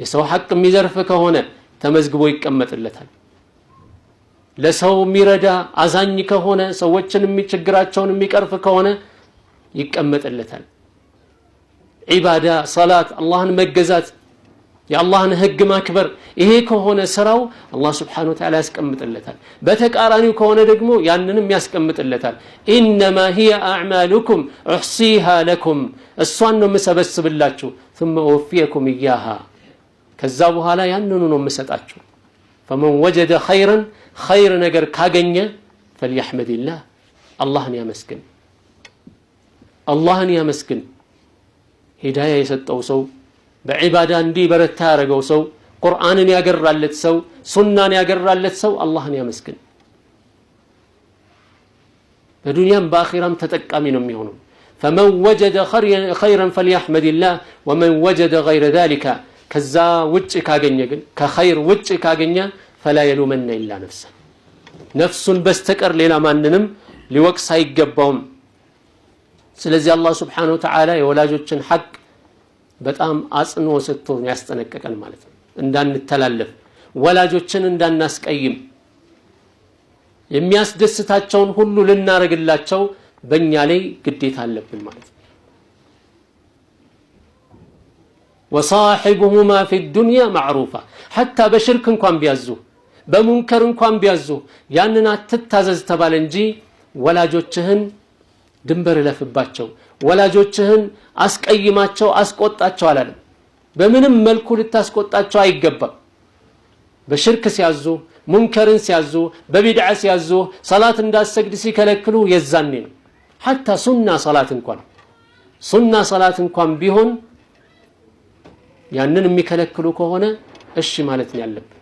የሰው ሐቅ የሚዘርፍ ከሆነ ተመዝግቦ ይቀመጥለታል ለሰው የሚረዳ አዛኝ ከሆነ ሰዎችን የሚችግራቸውን የሚቀርፍ ከሆነ ይቀመጥለታል ዒባዳ ሶላት አላህን መገዛት የአላህን ህግ ማክበር ይሄ ከሆነ ስራው አላህ Subhanahu Wa Ta'ala ያስቀምጥለታል በተቃራኒው ከሆነ ደግሞ ያንንም ያስቀምጥለታል ኢንማ هي اعمالكم احصيها لكم እሷን ነው መሰበስብላችሁ ثم اوفيكم اياها ከዛ በኋላ ያንኑ ነው መሰጣችሁ فمن وجد خيرا خير ነገር ካገኘ فليحمد الله አላህን ያመስግን አላህን ያመስግን ሂዳያ የሰጠው ሰው በዒባዳ እንዲ በረታ ያረገው ሰው ቁርአንን ያገራለት ሰው ሱናን ያገራለት ሰው አላህን ያመስግን በዱንያም በአኺራም ተጠቃሚ ነው የሚሆነው فمن وجد خيرا فليحمد الله ومن وجد غير ذلك ከዛ ውጭ ካገኘ ግን ከኸይር ውጭ ካገኘ فلا يلومن الا نفسه ነፍሱን በስተቀር ሌላ ማንንም ሊወቅስ አይገባውም ስለዚህ አላህ Subhanahu Wa Ta'ala የወላጆችን ሐቅ በጣም አጽንኦ ሰጥቶ ያስጠነቀቀን ማለት ነው እንዳንተላለፍ ወላጆችን እንዳናስቀይም የሚያስደስታቸውን ሁሉ ልናረግላቸው በእኛ ላይ ግዴታ አለብን ማለት ነው وصاحبهما في الدنيا معروفا حتى بشرك እንኳን ቢያዙ በሙንከር እንኳን ቢያዙ ያንን አትታዘዝ ተባለ እንጂ ወላጆችህን ድንበር ለፍባቸው ወላጆችህን አስቀይማቸው አስቆጣቸው አላለም በምንም መልኩ ልታስቆጣቸው አይገባም በሽርክ ሲያዙ ሙንከርን ሲያዙ በቢድዓ ሲያዙ ሶላት እንዳሰግድ ሲከለክሉ የዛኔ ነው حتى ሱና ሶላት እንኳን ቢሆን ያንን የሚከለክሉ ከሆነ እሺ ማለት ነው ያለብን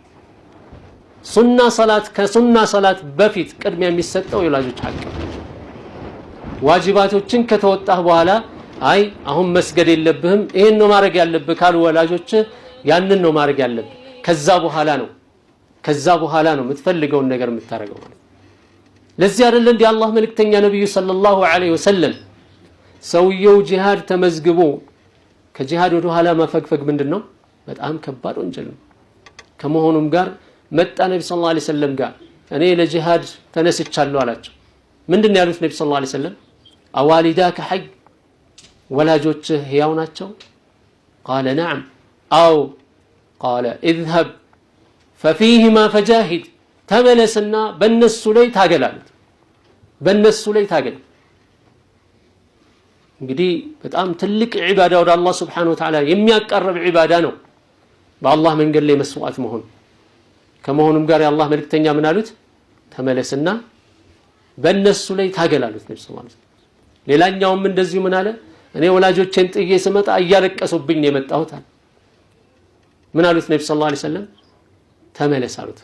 ሱና ሶላት በፊት ቅድሚያ የሚሰጠው የወላጆች ሐቅ ዋጅባቶችን ከተወጣህ በኋላ አይ አሁን መስገድ የለብህም ይሄን ነው ማድረግ ያለብህ ካሉ ወላጆች ያንን ነው ማድረግ ያለብህ ከዛ በኋላ ነው የምትፈልገውን ነገር የምታረገው ማለት ለዚህ አይደል እንዴ አላህ መልእክተኛ ነብዩ ሰለላሁ ዐለይሂ ወሰለም ሰውየው ጂሃድ ተመዝግቦ ከጂሃድ ወደ ኋላ ማፈግፈግ ምንድነው በጣም ከባድ ወንጀል ነው ከመሆኑም ጋር መጣ ነብዩ ሰለላሁ ዐለይሂ ወሰለም ጋር እኔ ለጂሃድ ተነስቻለሁ አላቸው ምንድነው ያሉት ነብዩ ሰለላሁ ዐለይሂ ወሰለም አዋሊዳከ ሐይ ወላጆች ህያው ናቸው قال نعم او قال اذهب ففيهما فجاهد ተመለስና በእነሱ ላይ ታገል እንግዲህ በጣም ትልቅ ዒባዳ ወደ አላህ Subhanahu Wa Ta'ala የሚያቀርብ ዒባዳ ነው በአላህ መንገድ ላይ መስዋዕት መሆን ከመሆኑም ጋር የአላህ መልእክተኛ ምን አሉት ተመለስና በእነሱ ላይ ታገላሉት ነብዩ ሰለላሁ ዐለይሂ ወሰለም ሌላኛውም እንደዚሁ ምን አለ እኔ ወላጆቼን ጥዬ ስመጣ እያለቀሱብኝ ነው የመጣሁት ምን አሉት ነብዩ ሰለላሁ ዐለይሂ ወሰለም ተመለስ አሉት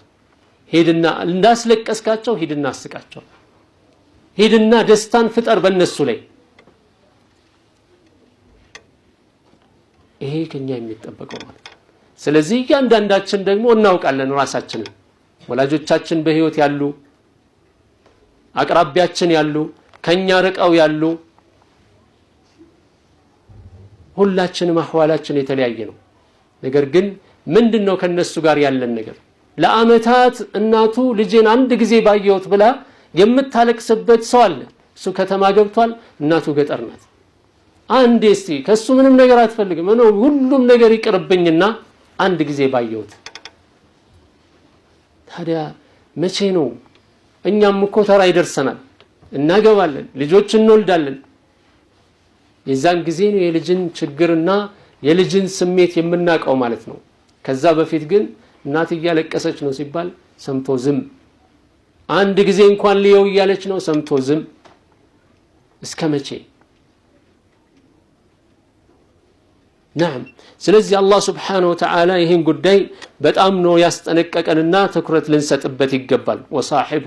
ሄድና እንዳስለቀስካቸው ሄድና አስቃቸው ሄድና ደስታን ፍጠር በእነሱ ላይ ይሄ ከኛ የሚጠበቀው ማለት ስለዚህ እያንዳንዳችን ደግሞ እናውቃለን ራሳችንን ወላጆቻችን በህይወት ያሉ አቅራቢያችን ያሉ ከኛ ርቀው ያሉ ሁላችንም አህዋላችን የተለያየ ነው ነገር ግን ምንድነው ከነሱ ጋር ያለን ነገር ለአመታት እናቱ ልጄን አንድ ጊዜ ባየሁት ብላ የምታለቅስበት ሰው አለ እሱ ከተማ ገብቷል እናቱ ገጠር ናት አንዴ እስቲ ከሱ ምንም ነገር አትፈልግም ነው ሁሉም ነገር ይቅርብኝና አንድ ጊዜ ባየሁት ታዲያ መቼ ነው እኛም እኮ ተራ ይደርሰናል እናገባለን ልጆች እንወልዳለን የዛን ጊዜ ነው የልጅን ችግርና የልጅን ስሜት የምናቀው ማለት ነው ከዛ በፊት ግን እናት እያለቀሰች ነው ሲባል ሰምቶ ዝም አንድ ጊዜ እንኳን ሊየው እያለች ነው ሰምቶ ዝም እስከመቼ نعم ስለዚህ አላህ Subhanahu Wa Ta'ala ይሄን ጉዳይ በጣም ነው ያስጠነቀቀንና ትኩረት ልንሰጥበት ይገባል ወሳሂቡ